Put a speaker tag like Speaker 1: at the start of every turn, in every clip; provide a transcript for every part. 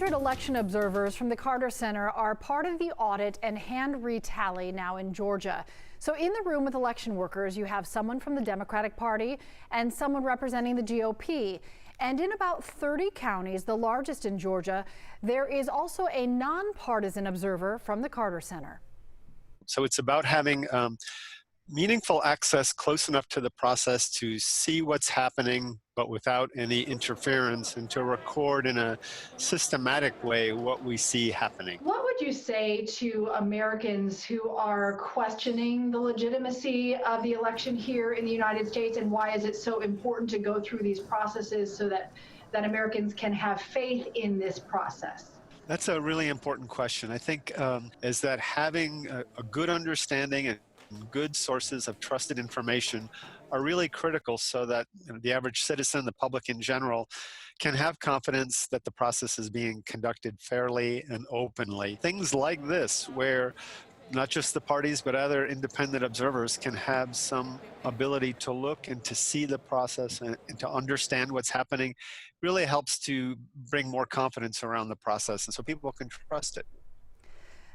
Speaker 1: Election observers from the Carter Center are part of the audit and hand retally now in Georgia. So in the room with election workers, you have someone from the Democratic Party and someone representing the GOP. And in about 30 counties, the largest in Georgia, there is also a nonpartisan observer from the Carter Center.
Speaker 2: So it's about having meaningful access close enough to the process to see what's happening, but without any interference, and to record in a systematic way what we see happening.
Speaker 3: What would you say to Americans who are questioning the legitimacy of the election here in the United States, and why is it so important to go through these processes so that Americans can have faith in this process?
Speaker 2: That's a really important question. I think is that having a good understanding and good sources of trusted information are really critical so that the average citizen, the public in general, can have confidence that the process is being conducted fairly and openly. Things like this, where not just the parties but other independent observers can have some ability to look and to see the process and to understand what's happening, really helps to bring more confidence around the process, and so people can trust it.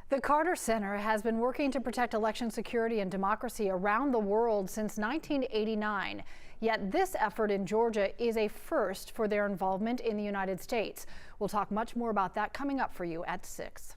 Speaker 1: The Carter Center has been working to protect election security and democracy around the world since 1989. Yet this effort in Georgia is a first for their involvement in the United States. We'll talk much more about that coming up for you at 6.